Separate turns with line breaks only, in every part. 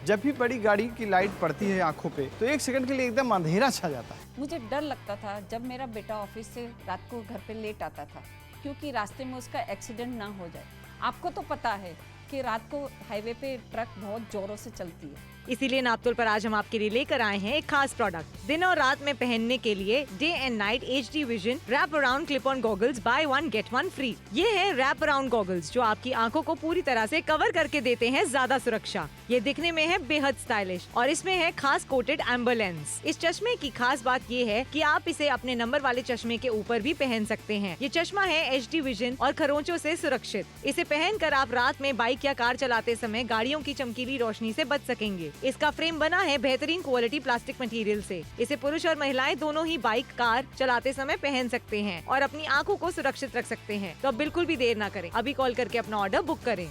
जब भी बड़ी गाड़ी की लाइट पड़ती है आंखों पे तो 1 सेकंड के लिए एकदम अंधेरा छा जाता है।
मुझे डर लगता था जब मेरा बेटा ऑफिस से रात को घर पे लेट आता था, क्योंकि रास्ते में उसका एक्सीडेंट ना हो जाए। आपको तो पता है कि रात को हाईवे पे ट्रक बहुत जोरों से चलती है।
इसीलिए नापतोल पर आज हम आपके लिए लेकर आए हैं एक खास प्रोडक्ट। दिन और रात में पहनने के लिए day and night HD vision wrap around clip on goggles buy 1 get 1 free. ये है रैप अराउंड गॉगल्स जो आपकी आंखों को पूरी तरह से कवर करके देते हैं ज्यादा सुरक्षा। ये दिखने में है बेहद स्टाइलिश और इसमें है खास कोटेड एम्बर लेंस। इस चश्मे की खास बात ये है कि आप इसे अपने नंबर वाले चश्मे के ऊपर भी पहन सकते हैं। ये चश्मा है HD विजन और खरोंचों से सुरक्षित। इसे पहनकर आप रात में बाइक या कार चलाते समय गाड़ियों की चमकीली रोशनी से बच सकेंगे। इसका फ्रेम बना है बेहतरीन क्वालिटी प्लास्टिक मटेरियल से। इसे पुरुष और महिलाएं दोनों ही बाइक कार चलाते समय पहन सकते हैं और अपनी आंखों को सुरक्षित रख सकते हैं। तो अब बिल्कुल भी देर ना करें, अभी कॉल करके अपना ऑर्डर बुक करें।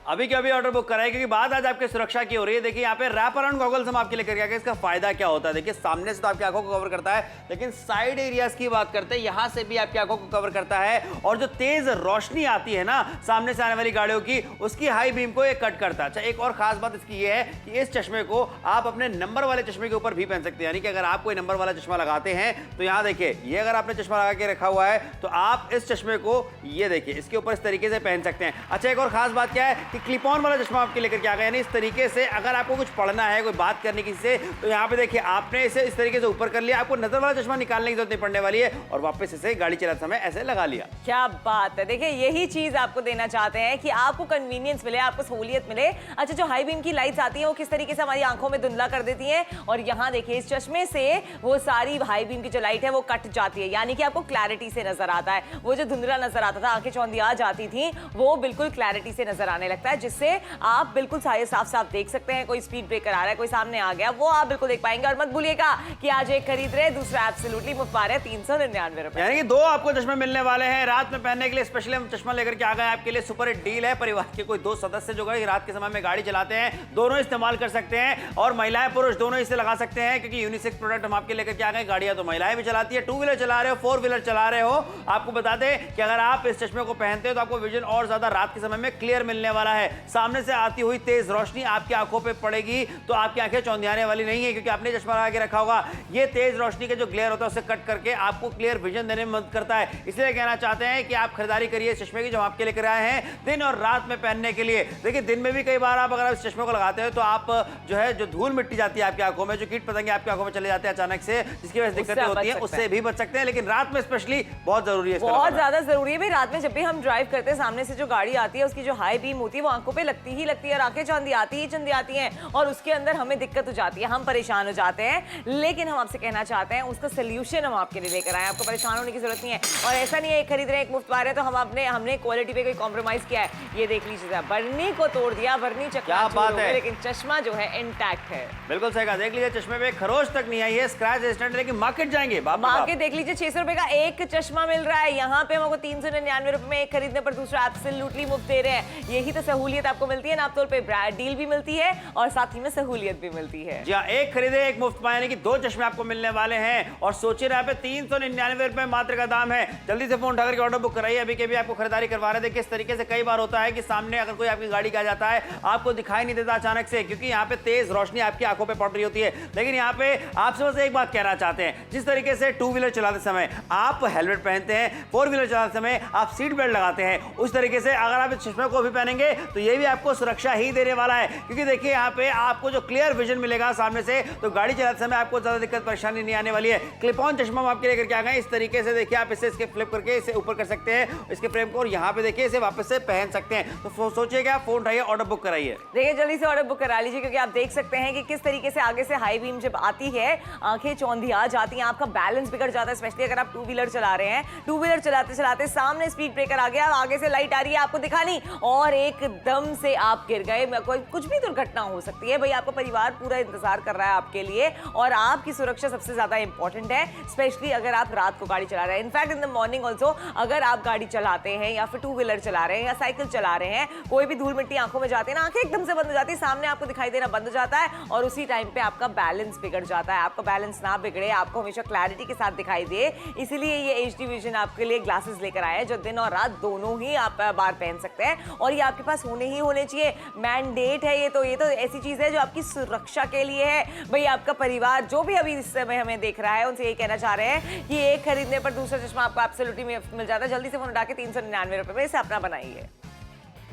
अभी के अभी ऑर्डर बुक कराएं, क्योंकि बात आज आपके सुरक्षा की हो रही है। देखिए यहाँ पे रैप अराउंड गॉगल्स हम आपके लिए करके आए। इसका फायदा क्या होता है? देखिए सामने से तो आपकी आंखों को कवर करता है, लेकिन साइड एरियाज की बात करते हैं, यहाँ से भी आपकी आंखों को कवर करता है। और जो तेज रोशनी आती है ना सामने से आने वाली गाड़ियों की, उसकी हाई बीम को ये कट करता है। अच्छा, एक और खास बात इसकी ये है कि इस चश्मे को आप अपने नंबर वाले चश्मे के ऊपर भी पहन सकते हैं। यानी कि अगर आप कोई नंबर वाला चश्मा लगाते हैं तो यहाँ देखिए, ये अगर आपने चश्मा लगा के रखा हुआ है तो आप इस चश्मे को ये देखिए इसके ऊपर इस तरीके से पहन सकते हैं। अच्छा, एक और खास बात क्या है कि क्लिप ऑन वाला आपके लेकर के आ गए। यानी इस तरीके से अगर आपको कुछ पढ़ना है, कोई बात करनी किसी से, तो यहाँ पे देखिए आपने इसे इस तरीके से ऊपर कर लिया, आपको नजर वाला चश्मा निकालने की जरूरत नहीं पड़ने वाली है और वापस इसे गाड़ी चलाते समय ऐसे लगा लिया।
क्या बात है। देखिए यही चीज आपको देना चाहते हैं कि आपको कन्वीनियंस मिले, आपको सहूलियत मिले। अच्छा, जो हाई बीम की लाइट्स आती हैं वो किस तरीके से हमारी आंखों में धुंधला कर देती हैं, और यहाँ देखिए इस चश्मे से वो सारी हाई बीम की जो लाइट है वो कट जाती है, यानी कि आपको क्लैरिटी से नजर आता है। वो जो धुंधला नजर आता था, आंखें चौंधिया जाती थी, वो बिल्कुल क्लैरिटी से नजर आने लगता है, जिससे आप बिल्कुल साफ साफ देख सकते हैं। कोई स्पीड ब्रेकर आ रहा है, कोई सामने आ गया, वो आप बिल्कुल देख पाएंगे। और मत भूलिएगा कि आज एक खरीद रहे दूसरा एब्सोल्युटली मुफ्त पा रहे 399 रुपए।
यानी कि 2 आपको चश्मे मिलने वाले हैं रात में पहनने के लिए। स्पेशली हम चश्मा लेकर के आ गए आपके लिए। सुपर हिट डील है। परिवार के कोई 2 सदस्य जो रात के समय में गाड़ी चलाते हैं, दोनों इस्तेमाल कर सकते हैं और महिलाएं पुरुष दोनों इसे लगा सकते हैं, क्योंकि यूनिसेक्स प्रोडक्ट हम आपके लेकर के आ गए। गाड़ियां तो महिलाएं भी चलाती है, 2 व्हीलर चला रहे हो, 4 व्हीलर चला रहे हो। आपको बता दें कि अगर आप इस चश्मे को पहनते हो तो आपको विजन और ज्यादा रात के समय में क्लियर मिलने वाला है। सामने से आती हुई तेज रोशनी आपकी आंखों पे पड़ेगी तो आपकी आंखें चौंधियाने वाली नहीं है, क्योंकि आपने चश्मा लगा के रखा होगा। ये तेज रोशनी के जो ग्लेयर होता है उसे कट करके आपको क्लियर विजन देने में मदद करता है। इसलिए कहना चाहते हैं कि आप खरीदारी करिए इस चश्मे की जो आपके लेकर आए हैं दिन और रात में पहनने के लिए। देखिए दिन में भी कई बार आप अगर इस चश्मे को लगाते हो तो आप जो है जो धूल मिट्टी जाती है आपकी आंखों में, जो कीट पतंगे आपकी आंखों में चले जाते हैं अचानक से, जिसकी वजह से दिक्कतें होती हैं, उससे भी बच सकते हैं। लेकिन रात में स्पेशली बहुत जरूरी है,
बहुत ज्यादा जरूरी है भाई। रात में जब भी हम ड्राइव करते हैं, सामने से जो गाड़ी आती है उसकी जो हाई बीम होती है वो आंखों पे लगती ही लगती है और आंखें चंदी आती हैं और उसके अंदर हमें दिक्कत हो जाती है, हम परेशान हो जाते हैं। लेकिन हम आपसे कहना चाहते हैं उसका सोल्यूशन हम आपके लिए लेकर आए। आपको परेशान होने की जरूरत नहीं है। और ऐसा नहीं है एक खरीद रहे एक मुफ्त पा रहे, तो हमने क्वालिटी पे कोई कॉम्प्रोमाइज किया है। ये देख लीजिए, बर्नी को तोड़ दिया, बर्नी चकनाचूर, लेकिन चश्मा जो है इंटैक्ट है।
बिल्कुल सही कहा। देख लीजिए चश्मे पे खरोच तक नहीं आई है, स्क्रैच रेजिस्टेंट, लेकिन मार्केट जाएंगे।
मार्केट देख लीजिए, 600 रुपए का एक चश्मा मिल रहा है, यहाँ पे हमको 399 रुपए में एक खरीदने पर दूसरा एब्सोल्युटली मुफ्त दे रहे हैं। यही तो सहूलियत आपको मिलती है। नापतोल पे डील भी मिलती है और साथ ही में सहूलियत भी मिलती है।
जी हाँ, एक खरीदे एक मुफ्त पाए, यानी कि 2 चश्मे आपको मिलने वाले हैं। और सोचिए यहाँ पे 399 रुपए मात्र का दाम है। जल्दी से फोन उठाकर के ऑर्डर बुक कराइए, अभी के भी आपको खरीदारी करवा रहे थे। किस तरीके से कई बार होता है कि सामने अगर कोई आपकी गाड़ी का जाता है, आपको दिखाई नहीं देता अचानक से, क्योंकि यहाँ पे तेज रोशनी आपकी आंखों पे पड़ रही होती है। लेकिन यहाँ पे आपसे बस एक बात कहना चाहते हैं, जिस तरीके से 2 व्हीलर चलाते समय आप हेलमेट पहनते हैं, 4 व्हीलर चलाते समय आप सीट बेल्ट लगाते हैं, उस तरीके से अगर आप इस चश्मे को भी पहनेंगे तो ये भी आपको सुरक्षा ही देने वाला है। क्योंकि देखिए यहाँ पे आपको जो क्लियर विजन मिलेगा सामने से, तो गाड़ी चलाते समय आपको ज्यादा दिक्कत परेशानी नहीं आने वाली है। क्लिप ऑन चश्मा हम आपके लेकर के आ गए। इस तरीके से देखिए आप इसे इसके फ्लिप करके इसे ऊपर कर सकते हैं इसके फ्रेम को, और यहाँ पे देखिए इसे वापस से पहन सकते हैं। तो सोचिएगा, फोन उठाइए, ऑर्डर बुक कराइए।
देखिए जल्दी से ऑर्डर बुक करा लीजिए, क्योंकि आप देख सकते हैं कि किस तरीके से आगे से हाई बीम जब आती है आंखें चौंधिया जाती हैं, आपका बैलेंस बिगड़ जाता है। स्पेशली अगर आप 2 व्हीलर चला रहे हैं, 2 व्हीलर चलाते चलाते सामने स्पीड ब्रेकर आ गया, आगे से लाइट आ रही है, आपको दिखा नहीं और एकदम से आप गिर गए, कोई कुछ भी दुर्घटना हो सकती है। भाई आपका परिवार पूरा इंतजार कर रहा है आपके लिए और आपकी सुरक्षा सबसे ज्यादा इंपॉर्टेंट है, स्पेशली अगर आप रात को गाड़ी चला रहे हैं। In fact in the morning also अगर आप गाड़ी चलाते हैं या फिर 2 व्हीलर चला रहे हैं या साइकिल चला रहे हैं, कोई भी धूल मिट्टी आंखों में जाती है ना, आंखें एकदम से बंद हो जाती है, सामने आपको दिखाई देना बंद हो जाता है और उसी टाइम पे आपका बैलेंस बिगड़ जाता है। आपका बैलेंस ना बिगड़े, आपको हमेशा क्लैरिटी के साथ दिखाई दे, इसीलिए ये HD विजन आपके लिए ग्लासेस लेकर आए हैं जो दिन और रात दोनों ही आप बार पहन सकते हैं। और ये आपके पास पास होने ही होने चाहिए, मैंडेट है ये तो ऐसी चीज है जो आपकी सुरक्षा के लिए है। भाई आपका परिवार जो भी अभी इस समय हमें देख रहा है उनसे यही कहना चाह रहे हैं कि एक खरीदने पर दूसरा चश्मा आपको एब्सोल्युटली मिल जाता है। जल्दी से फोन उठा के 399 रुपए में इसे अपना बनाइए।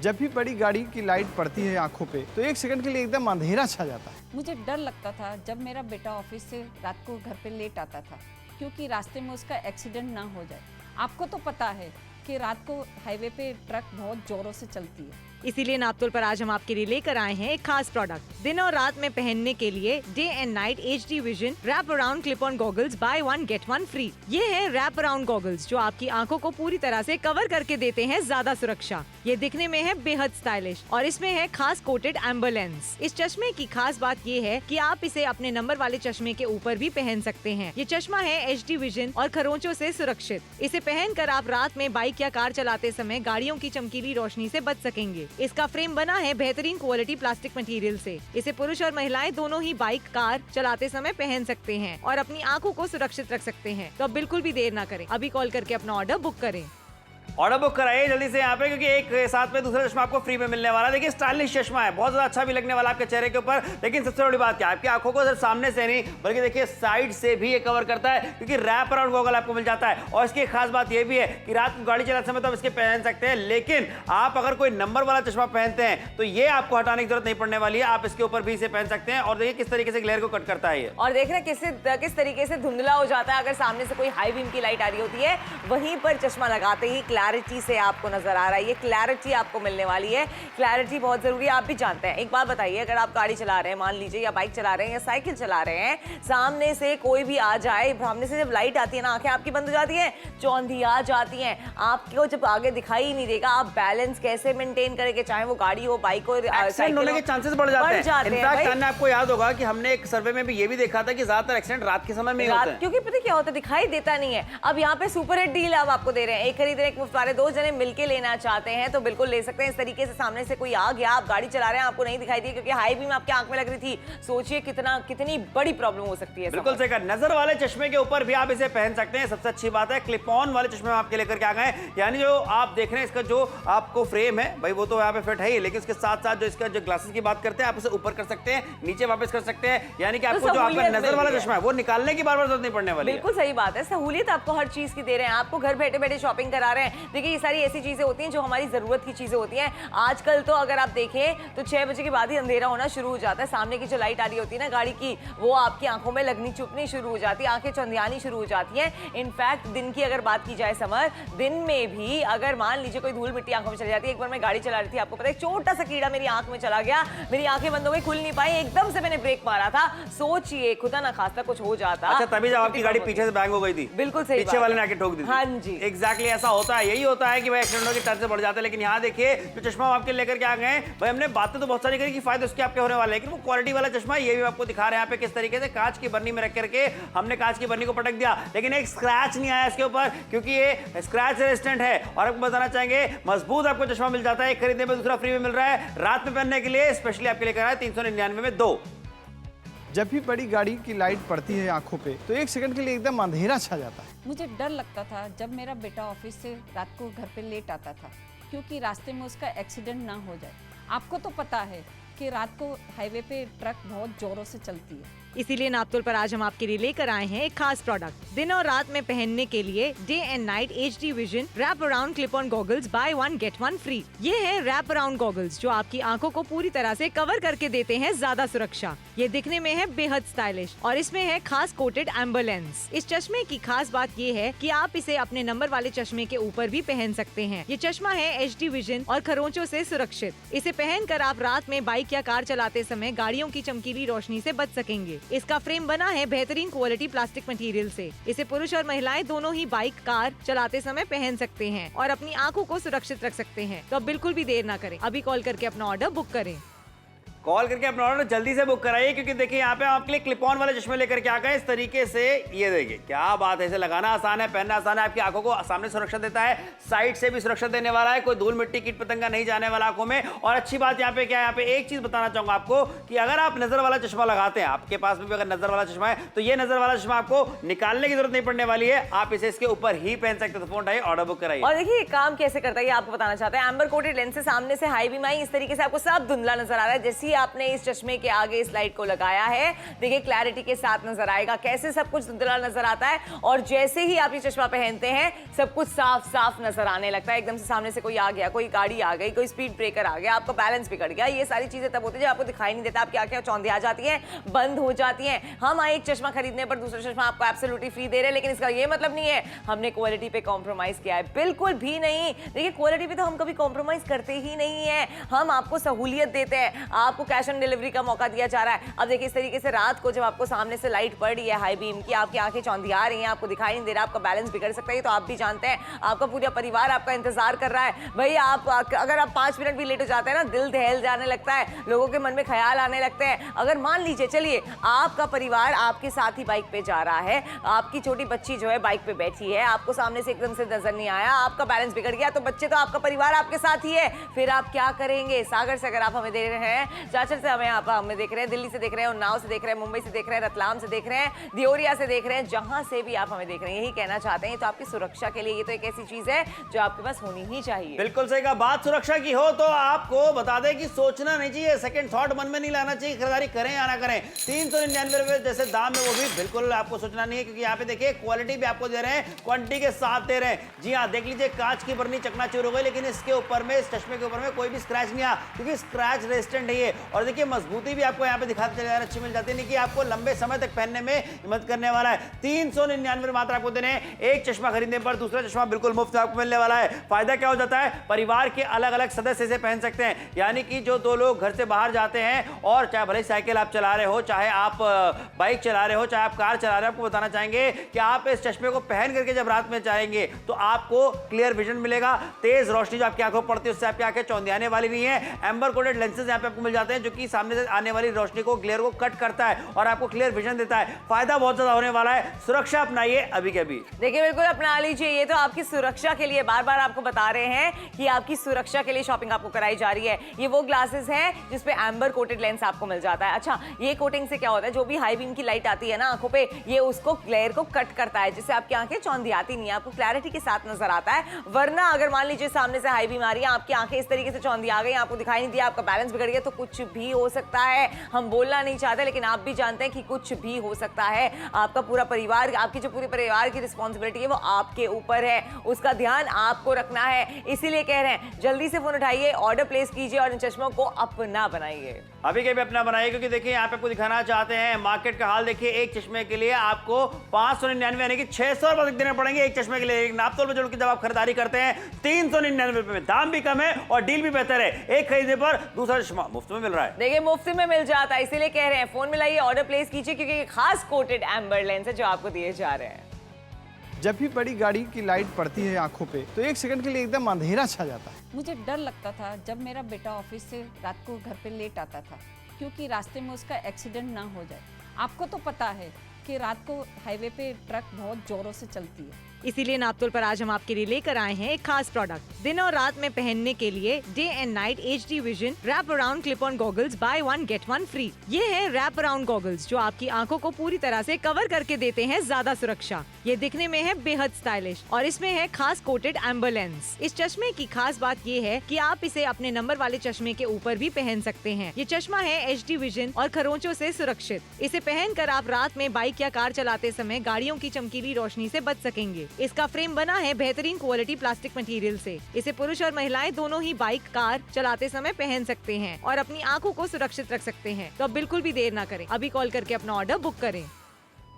जब भी बड़ी गाड़ी की लाइट पड़ती है आंखों पे तो एक सेकंड के लिए एकदम अंधेरा छा जाता है।
मुझे डर लगता था जब मेरा बेटा ऑफिस से रात को घर पे लेट आता था, क्योंकि रास्ते में उसका एक्सीडेंट ना हो जाए। आपको तो पता है कि रात को हाईवे पे ट्रक बहुत जोरों से चलती है।
इसीलिए नापतोल पर आज हम आपके लिए लेकर आए हैं एक खास प्रोडक्ट। दिन और रात में पहनने के लिए day and night HD vision wrap around clip on goggles buy 1 get 1 free. ये है रैप अराउंड गॉगल्स जो आपकी आंखों को पूरी तरह से कवर करके देते हैं ज्यादा सुरक्षा। ये दिखने में है बेहद स्टाइलिश और इसमें है खास कोटेड एम्बर लेंस। इस चश्मे की खास बात ये है कि आप इसे अपने नंबर वाले चश्मे के ऊपर भी पहन सकते हैं। ये चश्मा है HD विजन और खरोंचों से सुरक्षित। इसे पहनकर आप रात में बाइक या कार चलाते समय गाड़ियों की चमकीली रोशनी से बच सकेंगे। इसका फ्रेम बना है बेहतरीन क्वालिटी प्लास्टिक मटेरियल से। इसे पुरुष और महिलाएं दोनों ही बाइक कार चलाते समय पहन सकते हैं और अपनी आंखों को सुरक्षित रख सकते हैं। तो अब बिल्कुल भी देर ना करें, अभी कॉल करके अपना ऑर्डर बुक करें।
ऑर्डर बुक कराइए जल्दी से यहाँ पे, क्योंकि एक साथ में दूसरा चश्मा आपको फ्री में मिलने वाला है। देखिए स्टाइलिश चश्मा है, बहुत ज्यादा अच्छा भी लगने वाला आपके चेहरे के ऊपर। लेकिन सबसे बड़ी बात क्या है, आपकी आंखों को सिर्फ सामने से नहीं बल्कि देखिए साइड से भी ये कवर करता है, क्योंकि रैप अराउंड गॉगल आपको मिल जाता है। और इसकी एक खास बात ये भी है कि रात को गाड़ी चलाते समय तो आप इसके पहन सकते हैं, लेकिन आप अगर कोई नंबर वाला चश्मा पहनते हैं तो ये आपको हटाने की जरूरत नहीं पड़ने वाली है। आप इसके ऊपर भी इसे पहन सकते हैं और देखिए किस तरीके से ग्लेयर को कट करता है ये।
और देख रहे हैं किस तरीके से धुंधला हो जाता है अगर सामने से कोई हाई बीम की लाइट आ रही होती है। वहीं पर चश्मा लगाते ही क्लैरिटी से आपको नजर आ रहा है, ये क्लैरिटी आपको मिलने वाली है। क्लैरिटी बहुत जरूरी है, आप भी जानते हैं। एक बात बताइए, अगर आप गाड़ी चला रहे हैं मान लीजिए, या बाइक चला रहे हैं या साइकिल चला रहे हैं, सामने से कोई भी आ जाए, सामने से जब लाइट आती है ना, आंखें आपकी बंद हो जाती हैं, चौंधिया जाती हैं। आपको जब आगे दिखाई ही नहीं देगा, आप बैलेंस कैसे मेंटेन करेंगे, चाहे वो गाड़ी हो, बाइक हो,
एक्सीडेंट होने के चांसेस बढ़ जाते हैं। इनफैक्ट आपको याद होगा कि हमने एक सर्वे में भी ये भी देखा था कि ज्यादातर एक्सीडेंट रात के समय में होते हैं,
क्योंकि पता क्या होता है, दिखाई देता नहीं है। अब यहाँ पे सुपर हिट डील अब आपको दे रहे हैं, एक खरीद रहे एक मुफ्त वाले, दो जने मिलके लेना चाहते हैं तो बिल्कुल ले सकते हैं। इस तरीके से सामने से कोई आ गया, आप गाड़ी चला रहे हैं, आपको नहीं दिखाई दी क्योंकि हाई बीम आपकी आंख में लग रही थी, सोचिए कितनी बड़ी प्रॉब्लम हो सकती है।
बिल्कुल सही कहा। नजर वाले चश्मे के ऊपर भी आप इसे पहन सकते हैं। सबसे अच्छी बात है क्लिप ऑन वाले चश्मे में आपके लेकर के आ गए, यानी जो आप देख रहे हैं इसका जो आपको फ्रेम है भाई वो तो यहाँ पे फिट है ही, लेकिन उसके साथ साथ जो इसका जो ग्लासेस की बात करते हैं आप उसे ऊपर कर सकते हैं, नीचे वापस कर सकते हैं, यानी कि आपको जो आपका नजर वाला चश्मा है वो निकालने की बार-बार जरूरत नहीं पड़ने वाली है।
बिल्कुल सही बात है, सहूलियत आपको हर चीज की दे रहे हैं, आपको घर बैठे बैठे शॉपिंग करा रहे हैं। देखिए ये सारी ऐसी चीजें होती हैं जो हमारी जरूरत की चीजें होती हैं। आजकल तो अगर आप देखें तो 6 बजे के बाद ही अंधेरा होना शुरू हो जाता है। सामने की जो लाइट आ रही होती है ना गाड़ी की, वो आपकी आंखों में लगनी चुपनी शुरू हो जाती है, आंखें चंदियानी शुरू हो जाती हैं। इनफैक्ट दिन की अगर बात की जाए समर, दिन में भी अगर मान लीजिए कोई धूल मिट्टी आंखों में चली जाती है। एक बार मैं गाड़ी चला रही थी, आपको पता है, छोटा सा कीड़ा मेरी आंख में चला गया, मेरी आंखें बंद हो गई, खुल नहीं पाई, एकदम से मैंने ब्रेक मारा था। सोचिए खुदा ना खास्ता कुछ हो जाता।
अच्छा, तभी जब आपकी गाड़ी पीछे से बैंग हो गई थी।
बिल्कुल सही,
पीछे वाले ने आके ठोक दी थी।
हाँ जी,
एग्जैक्टली ऐसा होता है, यही होता है कि भाई एक्सीडेंटों के चांसेस बढ़ जाते हैं। लेकिन यहाँ देखिए जो चश्मा आपके लेकर के आ गए भाई, हमने बातें तो बहुत सारी करी कि फायदे उसके आपके होने वाले हैं, लेकिन वो क्वालिटी वाला चश्मा ये भी आपको दिखा रहे हैं यहाँ पे किस तरीके से कांच की बर्नी में रख करके हमने कांच की बर्नी को पटक दिया, लेकिन एक स्क्रैच नहीं आया इसके ऊपर, क्योंकि ये स्क्रैच रेजिस्टेंट है। और आपको बताना चाहेंगे मजबूत आपको चश्मा मिल जाता है, एक खरीदने में दूसरा फ्री में मिल रहा है। रात में पहनने के लिए स्पेशली आपके लेकर आया 399 में 2।
जब भी बड़ी गाड़ी की लाइट पड़ती है आंखों पे तो एक सेकंड के लिए एकदम अंधेरा छा जाता है।
मुझे डर लगता था जब मेरा बेटा ऑफिस से रात को घर पे लेट आता था, क्योंकि रास्ते में उसका एक्सीडेंट ना हो जाए। आपको तो पता है कि रात को हाईवे पे ट्रक बहुत जोरों से चलती है।
इसीलिए नापतोल पर आज हम आपके लिए लेकर आए हैं एक खास प्रोडक्ट। दिन और रात में पहनने के लिए day and night HD vision wrap around clip on goggles buy 1 get 1 free. ये है रैप अराउंड गॉगल्स जो आपकी आंखों को पूरी तरह से कवर करके देते हैं ज्यादा सुरक्षा। ये दिखने में है बेहद स्टाइलिश और इसमें है खास कोटेड एम्बर लेंस। इस चश्मे की खास बात ये है कि आप इसे अपने नंबर वाले चश्मे के ऊपर भी पहन सकते हैं। ये चश्मा है HD विजन और खरोंचों से सुरक्षित। इसे पहनकर आप रात में बाइक या कार चलाते समय गाड़ियों की चमकीली रोशनी से बच सकेंगे। इसका फ्रेम बना है बेहतरीन क्वालिटी प्लास्टिक मटेरियल से। इसे पुरुष और महिलाएं दोनों ही बाइक कार चलाते समय पहन सकते हैं और अपनी आंखों को सुरक्षित रख सकते हैं। तो अब बिल्कुल भी देर ना करें, अभी कॉल करके अपना ऑर्डर बुक करें।
कॉल करके अपना ऑर्डर जल्दी से बुक कराइए, क्योंकि देखिए यहाँ पे आपके लिए क्लिप ऑन वाले चश्मे लेकर के आ गए इस तरीके से। ये देखिए क्या बात है, इसे लगाना आसान है, पहनना आसान है, आपकी आंखों को सामने सुरक्षा देता है, साइड से भी सुरक्षा देने वाला है, कोई धूल मिट्टी कीट पतंगा नहीं जाने वाला आंखों में। और अच्छी बात यहाँ पे क्या है, यहाँ पे एक चीज बताना चाहूंगा आपको कि अगर आप नजर वाला चश्मा लगाते हैं, आपके पास में भी अगर नजर वाला चश्मा है, तो ये नजर वाला चश्मा आपको निकालने की जरूरत नहीं पड़ने वाली है, आप इसे इसके ऊपर ही पहन सकते हो। तो फोन उठाइए, ऑर्डर बुक कराइए।
और देखिए काम कैसे करता है ये आपको बताना चाहते हैं। एम्बर कोटेड लेंस से सामने से हाई बीम आई, इस तरीके से आपको सब धुंधला नजर आ रहा है। जैसे ही आपने इस चश्मे के आगे इस लाइट को लगाया है, देखिए क्लैरिटी के साथ नजर आएगा, कैसे सब कुछ धुंधला नजर आता है। और जैसे ही आप ये चश्मा पहनते हैं, सब कुछ साफ साफ नजर आने लगता है। एकदम से सामने से कोई आ गया, कोई गाड़ी आ गई, कोई स्पीड ब्रेकर आ गया, आपका बैलेंस बिगड़ गया, ये सारी चीजें तब होती है जब आपको दिखाई नहीं देता, आपकी आंखें चौंधिया जाती हैं, बंद हो जाती हैं। हम आए एक चश्मा खरीदने पर दूसरा चश्मा आपको एब्सोल्युटली फ्री दे रहे हैं, लेकिन इसका ये मतलब नहीं है हमने क्वालिटी पे कॉम्प्रोमाइज किया है, बिल्कुल भी नहीं। देखिए क्वालिटी पे तो हम कभी कॉम्प्रोमाइज करते ही नहीं है, हम आपको सहूलियत देते हैं, आपको कैश ऑन डिलीवरी का मौका दिया जा रहा है। अब देखिए इस तरीके से रात को जब आपको सामने से लाइट पड़ रही है हाई बीम की, आपकी आंखें चौंधिया रही हैं, आपको दिखाई नहीं दे रहा, आपका बैलेंस बिगड़ सकता है, तो आप भी जानते हैं, आपका पूरा परिवार आपका इंतजार कर रहा है। भाई आप अगर आप 5 मिनट भी लेट हो जाते हैं ना, दिल दहल जाने लगता है, लोगों के मन में ख्याल आने लगते हैं। अगर मान लीजिए चलिए आपका परिवार आपके साथ ही बाइक पे जा रहा है, आपकी छोटी बच्ची जो है बाइक पे बैठी है, आपको सामने से एकदम से नजर नहीं आया, आपका बैलेंस बिगड़ गया, तो बच्चे तो आपका परिवार आपके साथ ही है, फिर आप क्या करेंगे? सागर से अगर आप हमें देख रहे हैं, चाचर से हमें देख रहे हैं, दिल्ली से देख रहे हैं, उन्नाव से देख रहे हैं, मुंबई से देख रहे हैं, रतलाम से देख रहे हैं, दियोरिया से देख रहे हैं, जहां से भी आप हमें देख रहे हैं, यही कहना चाहते हैं तो आपकी सुरक्षा के लिए ये तो एक ऐसी चीज है जो आपके पास होनी ही चाहिए।
बिल्कुल सही कहा। बात सुरक्षा की हो तो आपको बता दें कि सोचना नहीं चाहिए, सेकंड थॉट मन में नहीं लाना चाहिए, खरीदारी करें या ना करें। 399 रुपए जैसे दाम है वो भी बिल्कुल आपको सोचना नहीं है, क्योंकि यहाँ पे देखिए क्वालिटी भी आपको दे रहे हैं, क्वांटिटी के साथ दे रहे हैं। जी हाँ, देख लीजिए कांच की बर्नी चकनाचूर हो गई, लेकिन इसके ऊपर में, इस चश्मे के ऊपर में कोई भी स्क्रैच नहीं आया, क्योंकि स्क्रैच रेजिस्टेंट है ये। और देखिए मजबूती भी आपको यहाँ पे दिखाते चले जा रहे, अच्छी मिल जाती है, नहीं कि आपको लंबे समय तक पहनने में मदद करने वाला है। 399 मात्र आपको देने, एक चश्मा खरीदने पर दूसरा चश्मा बिल्कुल मुफ्त आपको मिलने वाला है। फायदा क्या हो जाता है, परिवार के अलग अलग सदस्य से पहन सकते हैं, यानी कि जो दो लोग घर से बाहर जाते हैं, और चाहे भले साइकिल आप चला रहे हो, चाहे आप बाइक चला रहे हो, चाहे आप कार चला रहे हो, आपको बताना चाहेंगे कि आप इस चश्मे को पहन करके जब रात में जाएंगे तो आपको क्लियर विजन मिलेगा। तेज रोशनी जो आपकी आंखों पर पड़ती है उससे आपकी आंखें चौंधियाने वाली नहीं है। एम्बर कोटेड लेंसेज यहाँ पे आपको मिल जाते हैं, जो कि सामने से आने वाली रोशनी को, ग्लेयर को कट करता है और आपको क्लियर विजन देता है। फायदा बहुत ज्यादा होने वाला है, सुरक्षा अपनाइए अभी के अभी।
देखिए बिल्कुल अपना लीजिए, ये तो आपकी सुरक्षा के लिए बार बार आपको बता रहे हैं कि आपकी सुरक्षा के लिए शॉपिंग आपको कराई जा रही है। ये वो ग्लासेस हैं जिसपे एम्बर कोटेड लेंस आपको मिल जाता है। अच्छा, ये कोटिंग से क्या होता है, जो भी हाई बीम की लाइट आती है ना आंखों पे, ये उसको ग्लेयर को कट करता है, जिससे आपकी आंखें चौंधियाती नहीं है, आपको क्लैरिटी के साथ नजर आता है। वरना अगर मान लीजिए सामने से हाई बीम आ रही है, आपकी आंखें इस तरीके से चौंधिया गई, आपको दिखाई नहीं दिया, आपका बैलेंस बिगड़ गया, तो कुछ भी हो सकता है। हम बोलना नहीं चाहते, लेकिन आप भी जानते हैं कि कुछ भी हो सकता है। आपका पूरा परिवार, आपकी जो पूरे परिवार की रिस्पॉन्सिबिलिटी है वो आपके ऊपर है, उसका ध्यान आपको रखना है। इसीलिए कह रहे हैं जल्दी से फोन उठाइए, ऑर्डर प्लेस कीजिए और इन चश्मों को अपना बनाइए,
अभी के भी अपना बनाइए। क्योंकि देखिए यहाँ पे आपको दिखाना चाहते हैं मार्केट का हाल। देखिए एक चश्मे के लिए आपको 599 यानी कि 600 रुपए देने पड़ेंगे एक चश्मे के लिए। नापतोल में जोड़ के जब आप खरीदारी करते हैं 399 रुपए में, दाम भी कम है और डील भी बेहतर है। एक खरीदने पर दूसरा चश्मा मुफ्त में मिल रहा है।
देखिए मुफ्त में मिल जाता है, इसीलिए कह रहे हैं फोन मिलाइए, ऑर्डर प्लेस कीजिए, क्योंकि ये खास कोटेड एम्बर लेंस है जो आपको दिए जा रहे हैं।
जब भी बड़ी गाड़ी की लाइट पड़ती है आंखों पे तो एक सेकंड के लिए एकदम अंधेरा छा जाता है।
मुझे डर लगता था जब मेरा बेटा ऑफिस से रात को घर पे लेट आता था, क्योंकि रास्ते में उसका एक्सीडेंट ना हो जाए। आपको तो पता है कि रात को हाईवे पे ट्रक बहुत जोरों से चलती है,
इसीलिए नापतोल पर आज हम आपके लिए लेकर आए हैं एक खास प्रोडक्ट। दिन और रात में पहनने के लिए day and night HD vision wrap around clip on goggles buy 1 get 1 free. ये है रैप अराउंड गॉगल्स जो आपकी आंखों को पूरी तरह से कवर करके देते हैं ज्यादा सुरक्षा। ये दिखने में है बेहद स्टाइलिश और इसमें है खास कोटेड एम्बर लेंस। इस चश्मे की खास बात ये है कि आप इसे अपने नंबर वाले चश्मे के ऊपर भी पहन सकते हैं। ये चश्मा है HD विजन और खरोंचों से सुरक्षित। इसे पहनकर आप रात में बाइक या कार चलाते समय गाड़ियों की चमकीली रोशनी से बच सकेंगे। इसका फ्रेम बना है बेहतरीन क्वालिटी प्लास्टिक मटेरियल से। इसे पुरुष और महिलाएं दोनों ही बाइक कार चलाते समय पहन सकते हैं और अपनी आंखों को सुरक्षित रख सकते हैं। तो अब बिल्कुल भी देर ना करें, अभी कॉल करके अपना ऑर्डर बुक करें।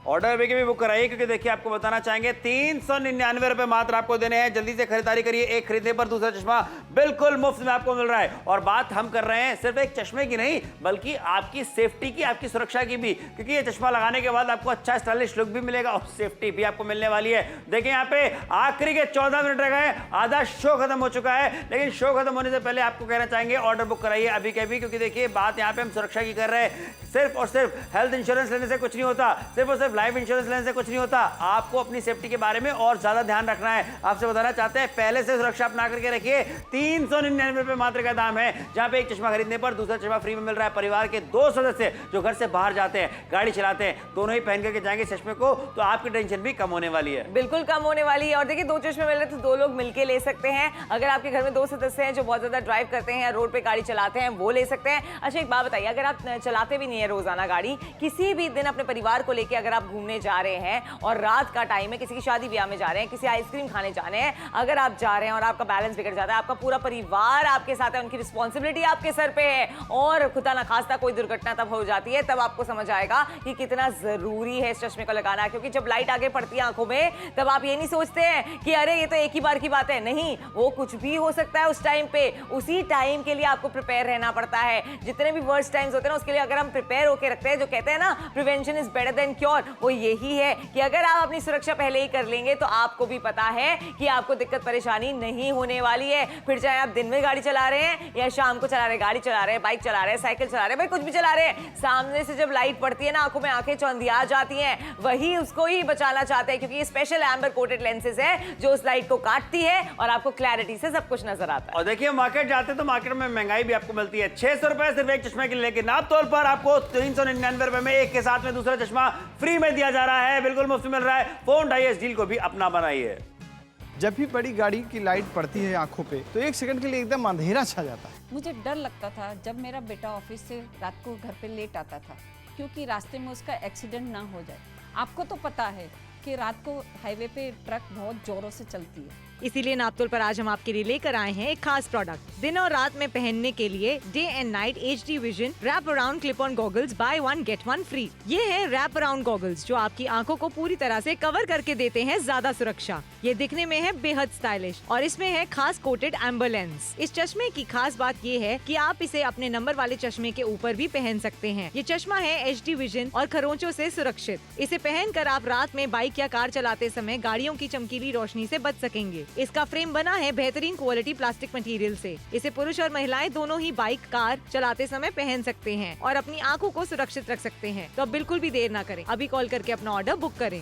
ऑर्डर अभी के भी बुक कराइए, क्योंकि देखिए आपको बताना चाहेंगे 399 रुपए मात्र आपको देने हैं। जल्दी से खरीदारी करिए, एक खरीदने पर दूसरा चश्मा बिल्कुल मुफ्त में आपको मिल रहा है। और बात हम कर रहे हैं सिर्फ एक चश्मे की नहीं, बल्कि आपकी सेफ्टी की, आपकी सुरक्षा की भी, क्योंकि ये चश्मा लगाने के बाद आपको अच्छा स्टाइलिश लुक भी मिलेगा और सेफ्टी भी आपको मिलने वाली है। देखिए यहाँ पे आखिरी के 14 मिनट रह गए, आधा शो खत्म हो चुका है, लेकिन शो खत्म होने से पहले आपको कहना चाहेंगे ऑर्डर बुक कराइए अभी के अभी, क्योंकि देखिए बात यहाँ पे हम सुरक्षा की कर रहे हैं। सिर्फ और सिर्फ हेल्थ इंश्योरेंस लेने से कुछ नहीं होता, सिर्फ और सिर्फ लाइफ इंश्योरेंस लेने से कुछ नहीं होता, आपको अपनी सेफ्टी के बारे में और ज्यादा ध्यान रखना है। आपसे बताना चाहते हैं पहले से सुरक्षा अपना करके रखिए। 399 रुपए मात्र का दाम है, जहां पे एक चश्मा खरीदने पर दूसरा चश्मा फ्री में मिल रहा है। परिवार के 2 सदस्य जो घर से बाहर जाते हैं, गाड़ी चलाते हैं, दोनों ही पहन करके जाएंगे चश्मे को, तो आपकी टेंशन भी कम होने वाली है।
बिल्कुल कम होने वाली है। और देखिए 2 चश्मे मिल रहे तो 2 लोग मिलके ले सकते हैं। अगर आपके घर में 2 सदस्य हैं जो बहुत ज्यादा ड्राइव करते हैं या रोड पे गाड़ी चलाते हैं, वो ले सकते हैं। अच्छा एक बात बताइए, अगर आप चलाते भी नहीं है रोजाना गाड़ी, किसी भी दिन अपने परिवार को लेके अगर आप घूमने जा रहे हैं और रात का टाइम है, किसी की शादी ब्याह में जा रहे हैं, किसी आइसक्रीम खाने जा रहे हैं, अगर आप जा रहे हैं और आपका बैलेंस बिगड़ जाता है, आपका पूरा परिवार आपके साथ है, उनकी रिस्पॉन्सिबिलिटी आपके सर पे है, और खुदा ना खास्ता कोई दुर्घटना तब हो जाती है, तब आपको समझ आएगा कि कितना जरूरी है इस चश्मे को लगाना। क्योंकि जब लाइट आगे पड़ती है आंखों में, तब आप ये नहीं सोचते हैं कि अरे ये तो एक ही बार की बात है, नहीं, वो कुछ भी हो सकता है उस टाइम पे। उसी टाइम के लिए आपको प्रिपेयर रहना पड़ता है। जितने भी वर्स्ट टाइम्स होते हैं ना, उसके लिए अगर हम प्रिपेयर होकर रखते हैं, जो कहते हैं ना prevention is better than cure, वो यही है कि अगर आप अपनी सुरक्षा पहले ही कर लेंगे तो आपको भी पता है कि आपको दिक्कत परेशानी नहीं होने वाली है। फिर चाहे आप दिन में गाड़ी चला रहे हैं या शाम को चला रहे हैं, गाड़ी चला रहे हैं, बाइक चला रहे हैं, साइकिल चला रहे हैं, भाई कुछ भी चला रहे हैं, सामने से जब लाइट पड़ती है ना, आंखों में आंखें चौंधिया जाती हैं, वही उसको ही बचाना चाहते हैं, क्योंकि ये स्पेशल एम्बर कोटेड लेंसेज है जो उस लाइट को काटती है और आपको क्लैरिटी से सब कुछ नजर आता है।
और देखिए मार्केट जाते तो मार्केट में महंगाई भी आपको मिलती है, 600 रुपए सिर्फ एक चश्मे के लिए, लेकिन आप तौर पर आपको 399 रुपए में एक के साथ में दूसरा चश्मा फ्री में दिया जा रहा है, बिल्कुल मुफ्त मिल रहा है। फोन उठाइए, इस डील को भी अपना बनाइए।
जब भी बड़ी गाड़ी की लाइट पड़ती है आंखों पे, तो एक सेकंड के लिए एकदम अंधेरा छा जाता है।
मुझे डर लगता था जब मेरा बेटा ऑफिस से रात को घर पे लेट आता था, क्योंकि रास्ते में उसका एक्सीडेंट ना हो जाए। आपको तो पता है कि रात को हाईवे पे ट्रक बहुत जोरों से चलती है,
इसीलिए नापतोल पर आज हम आपके लिए लेकर आए हैं एक खास प्रोडक्ट। दिन और रात में पहनने के लिए day and night HD vision wrap around clip on goggles buy 1 get 1 free. ये है रैप अराउंड गॉगल्स जो आपकी आंखों को पूरी तरह से कवर करके देते हैं ज्यादा सुरक्षा। ये दिखने में है बेहद स्टाइलिश और इसमें है खास कोटेड एम्बर लेंस। इस चश्मे की खास बात ये है कि आप इसे अपने नंबर वाले चश्मे के ऊपर भी पहन सकते हैं। ये चश्मा है HD विजन और खरोंचों से सुरक्षित। इसे पहनकर आप रात में बाइक या कार चलाते समय गाड़ियों की चमकीली रोशनी से बच सकेंगे। इसका फ्रेम बना है बेहतरीन क्वालिटी प्लास्टिक मटेरियल से। इसे पुरुष और महिलाएं दोनों ही बाइक कार चलाते समय पहन सकते हैं और अपनी आंखों को सुरक्षित रख सकते हैं। तो अब बिल्कुल भी देर ना करें, अभी कॉल करके अपना ऑर्डर बुक करें।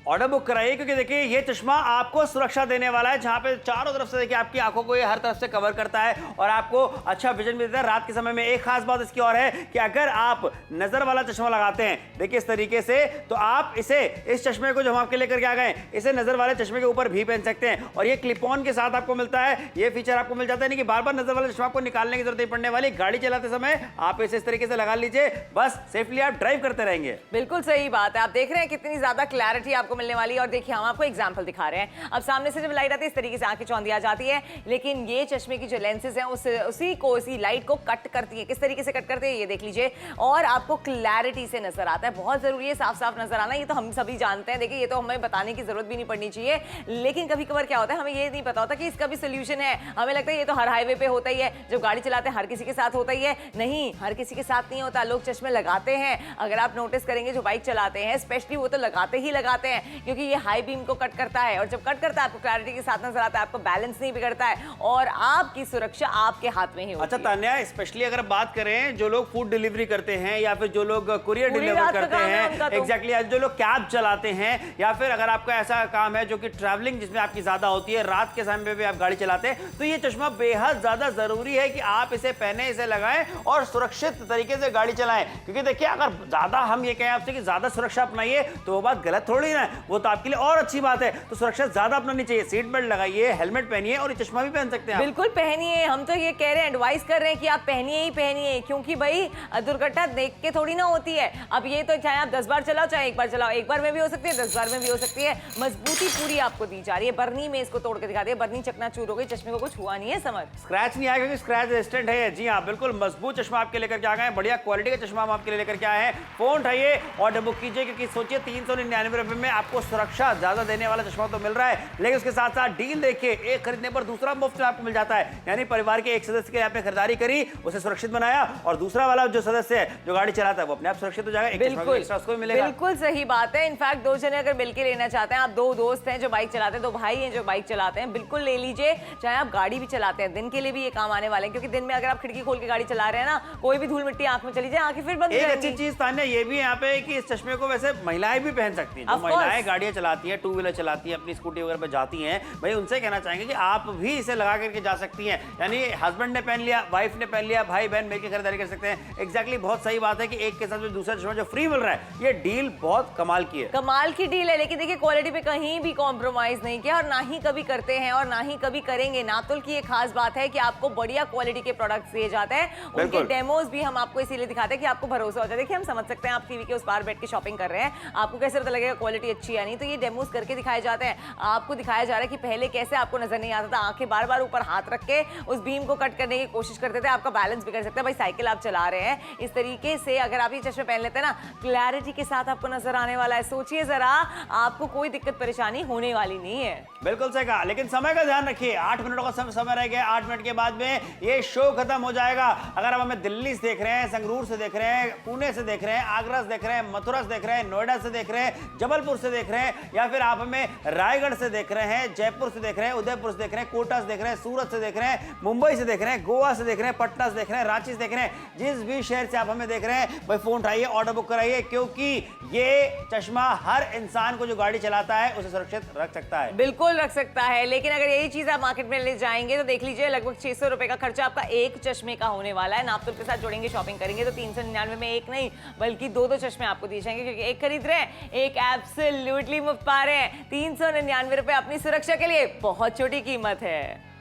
ऑर्डर बुक कराइए, क्योंकि देखिए ये चश्मा आपको सुरक्षा देने वाला है, जहां पे चारों तरफ से देखिए आपकी आंखों को ये हर तरफ से कवर करता है और आपको अच्छा विजन भी देता है रात के समय में। एक खास बात इसकी और है कि अगर आप नजर वाला चश्मा लगाते हैं, देखिए इस तरीके से, तो आप इस चश्मे को जो हम आपके लेकर के आ गए, इसे नजर वाले चश्मे के ऊपर भी पहन सकते हैं और ये क्लिप ऑन के साथ आपको मिलता है। ये फीचर आपको मिल जाता है, नहीं कि बार बार नजर वाले चश्मा आपको निकालने की जरूरत नहीं पड़ने वाली। गाड़ी चलाते समय आप इसे इस तरीके से लगा लीजिए, बस सेफली आप ड्राइव करते रहेंगे।
बिल्कुल सही बात है। आप देख रहे हैं कितनी ज्यादा क्लैरिटी आपको मिलने वाली है। और देखिए हम आपको एग्जांपल दिखा रहे हैं। अब सामने से जब लाइट आती है इस तरीके से आंखें चौंधिया जाती है, लेकिन ये चश्मे की जो लेंसेज हैं उसी लाइट को कट करती है। किस तरीके से कट करते हैं ये देख लीजिए, और आपको क्लैरिटी से नजर आता है। बहुत जरूरी है साफ साफ नजर आना, ये तो हम सभी जानते हैं। देखिए ये तो हमें बताने की जरूरत भी नहीं पड़नी चाहिए, लेकिन कभी कभार क्या होता है, हमें ये नहीं पता होता कि इसका भी सोल्यूशन है। हमें लगता है ये तो हर हाईवे पे होता ही है, जब गाड़ी चलाते हैं हर किसी के साथ होता ही है। नहीं, हर किसी के साथ नहीं होता। लोग चश्मे लगाते हैं, अगर आप नोटिस करेंगे जो बाइक चलाते हैं स्पेशली, वो तो लगाते ही लगाते हैं, क्योंकि ये हाई बीम को कट करता है और जब कट करता है आपको क्लैरिटी के साथ नजर आता है, आपको बैलेंस नहीं बिगड़ता है और आपकी सुरक्षा आपके हाथ में ही होती
अच्छा
है।
तान्या, स्पेशली अगर बात करें जो लोग फूड डिलीवरी करते हैं या फिर जो लोग कुरियर डिलीवर करते हैं, एग्जैक्टली, जो लोग कैब चलाते हैं, या फिर अगर आपका ऐसा काम है जो कि ट्रैवलिंग जिसमें आपकी ज्यादा होती है, रात के समय पे भी आप गाड़ी चलाते हैं, तो ये चश्मा बेहद ज्यादा जरूरी है कि आप इसे पहने, इसे लगाएं और सुरक्षित तरीके से गाड़ी चलाएं। क्योंकि देखिए अगर ज्यादा हम ये कहें आपसे कि ज्यादा सुरक्षा अपनाइए, तो वो बात गलत थोड़ी ना। वो तो आपके लिए और अच्छी बात है। तो सुरक्षा ज्यादा अपनानी चाहिए, सीट बेल्ट लगाइए, हेलमेट पहनिए और ये चश्मा भी पहन सकते हैं आप।
बिल्कुल पहनिए, हम तो ये कह रहे हैं, एडवाइस कर रहे हैं कि आप पहनिए ही पहनिए, क्योंकि भाई दुर्घटना देख के थोड़ी ना होती है। अब ये तो चाहे आप 10 बार चलाओ चाहे एक बार चलाओ, एक बार में भी हो सकती है 10 बार में भी हो सकती है। मजबूती पूरी आपको दी जा रही है। बर्नी में इसको तोड़ के दिखा दिया, बर्नी चकनाचूर हो गई, चश्मे को कुछ हुआ नहीं है, समझ
स्क्रैच नहीं आएगा क्योंकि स्क्रैच रेजिस्टेंट है। जी हाँ, बिल्कुल मजबूत चश्मा आपके लेकर के आ गए हैं, बढ़िया क्वालिटी का चश्मा हम आपके लिए लेकर के आए हैं। फोन उठाइए, ऑर्डर बुक कीजिए, क्योंकि सोचिए 399 रुपए में आपको सुरक्षा ज्यादा देने वाला चश्मा तो मिल रहा है, लेकिन उसके साथ साथ डील देखिए, एक खरीदने पर दूसरा मुफ्त में आपको मिल जाता है। यानी परिवार के एक सदस्य के आपने खरीदारी करी, उसे सुरक्षित बनाया, और दूसरा वाला जो सदस्य है जो गाड़ी चलाता है वो अपने आप सुरक्षित हो जाएगा। एक चश्मा भी एक्स्ट्रा उसको भी मिलेगा।
बिल्कुल सही बात है। इनफैक्ट दो जने अगर मिलकर लेना चाहते हैं, आप दो दोस्त हैं जो बाइक चलाते हैं, दो भाई हैं जो बाइक चलाते हैं, बिल्कुल ले लीजिए। चाहे आप गाड़ी भी चलाते हैं, दिन के लिए भी ये काम आने वाले हैं, क्योंकि दिन में अगर आप खिड़की खोल के गाड़ी चला रहे हैं ना, कोई भी धूल मिट्टी आंख में चली जाए, आंखें फिर बंद हो
एक
जाएंगी।
अच्छी चीज तान्या ये भी यहाँ पे कि इस चश्मे को वैसे महिलाएं भी पहन सकती हैं। जो महिलाएं गाड़ियां चलाती हैं, 2 व्हीलर चलाती हैं, अपनी स्कूटी वगैरह पे जाती हैं, भाई उनसे कहना चाहेंगे कि आप भी इसे लगा करके जा सकती हैं। यानी हस्बैंड ने पहन लिया, वाइफ ने पहन लिया, भाई बहन मिलकर खरीदारी कर सकते हैं। एग्जैक्टली, बहुत सही बात है कि एक के साथ जो दूसरा चश्मा जो फ्री मिल रहा है, ये डील बहुत कमाल की है।
कमाल की डील है, लेकिन देखिए क्वालिटी पे कहीं भी कॉम्प्रोमाइज नहीं किया, और ना ही कभी करते हैं और ना ही कभी करेंगे। नातुल की एक खास बात है कि आपको बढ़िया क्वालिटी के प्रोडक्ट्स दिए जाते हैं। उनके डेमोज भी हम आपको इसीलिए दिखाते हैं कि आपको भरोसा हो जाए। देखिए, हम समझ सकते हैं आप टीवी के उस पार बैठ के शॉपिंग कर रहे हैं, आपको कैसे पता लगेगा क्वालिटी अच्छी है नहीं, तो ये डेमोज करके दिखाए जाते हैं। आपको दिखाया जा रहा है कि पहले कैसे आपको नजर नहीं आता था, आंखें बार बार ऊपर हाथ रख के उस बीम को कट करने की कोशिश करते थे, आपका बैलेंस बिगड़ सकता है। भाई साइकिल आप चला रहे हैं, इस तरीके से अगर आप ये चश्मे पहन लेते हैं ना, क्लैरिटी के साथ आपको नजर आने वाला है। सोचिए जरा, आपको कोई दिक्कत परेशानी होने वाली नहीं है।
बिल्कुल सही कहा, लेकिन समय का ध्यान रखिए, 8 मिनटों का समय रह गया। 8 मिनट के बाद में ये शो खत्म हो जाएगा। अगर आप हमें दिल्ली से देख रहे हैं, संगरूर से देख रहे हैं, पुणे से देख रहे हैं, आगरा से देख रहे हैं, मथुरा से देख रहे हैं, नोएडा से देख रहे हैं, जबलपुर से देख रहे हैं, या फिर आप हमें रायगढ़ से देख रहे हैं, जयपुर से देख रहे हैं, उदयपुर से देख रहे हैं, कोटा से देख रहे हैं, सूरत से देख रहे हैं, मुंबई से देख रहे हैं, गोवा से देख रहे हैं, पटना से देख रहे हैं, रांची से देख रहे हैं, जिस भी शहर से आप हमें देख रहे हैं, भाई फोन उठाइए, ऑर्डर बुक कराइए, क्योंकि ये चश्मा हर इंसान को जो गाड़ी चलाता है उसे सुरक्षित रख सकता है।
बिल्कुल रख सकता है, लेकिन अगर यही चीज आप मार्केट में ले जाएंगे तो देख लीजिए, लगभग 600 रुपए का खर्चा आपका एक चश्मे का होने वाला है। नापतोल के साथ जोड़ेंगे, शॉपिंग करेंगे तो 399 में एक नहीं बल्कि दो चश्मे आपको दिए जाएंगे, क्योंकि एक खरीद रहे हैं, एक एब्सोल्युटली मुफ्त पा रहे हैं। 399 रुपए अपनी सुरक्षा के लिए बहुत छोटी कीमत है।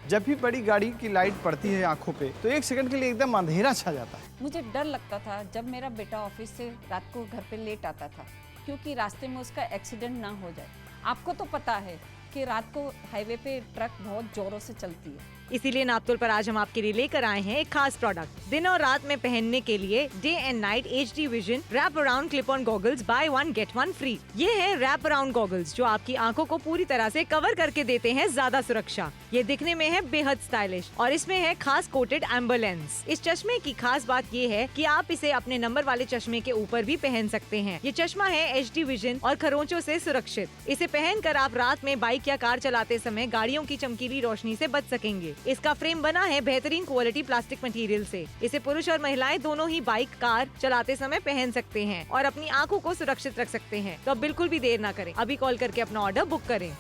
जब भी बड़ी गाड़ी की लाइट पड़ती है आंखों पे तो एक सेकंड के लिए एकदम अंधेरा छा जाता है।
मुझे डर लगता था जब मेरा बेटा ऑफिस से रात को घर पे लेट आता था, क्योंकि रास्ते में उसका एक्सीडेंट ना हो जाए। आपको तो पता है कि रात को हाईवे पे ट्रक बहुत जोरों से चलती है,
इसीलिए नापतोल पर आज हम आपके लिए लेकर आए हैं एक खास प्रोडक्ट। दिन और रात में पहनने के लिए day and night HD vision wrap around clip on goggles buy 1 get 1 free. ये है रैप अराउंड गॉगल्स जो आपकी आंखों को पूरी तरह से कवर करके देते हैं ज्यादा सुरक्षा। ये दिखने में है बेहद स्टाइलिश और इसमें है खास कोटेड एम्बर लेंस। इस चश्मे की खास बात ये है कि आप इसे अपने नंबर वाले चश्मे के ऊपर भी पहन सकते हैं। ये चश्मा है HD विजन और खरोंचों से सुरक्षित। इसे पहनकर आप रात में बाइक या कार चलाते समय गाड़ियों की चमकीली रोशनी से बच सकेंगे। इसका फ्रेम बना है बेहतरीन क्वालिटी प्लास्टिक मटेरियल से। इसे पुरुष और महिलाएं दोनों ही बाइक कार चलाते समय पहन सकते हैं और अपनी आंखों को सुरक्षित रख सकते हैं। तो अब बिल्कुल भी देर ना करें, अभी कॉल करके अपना ऑर्डर बुक करें।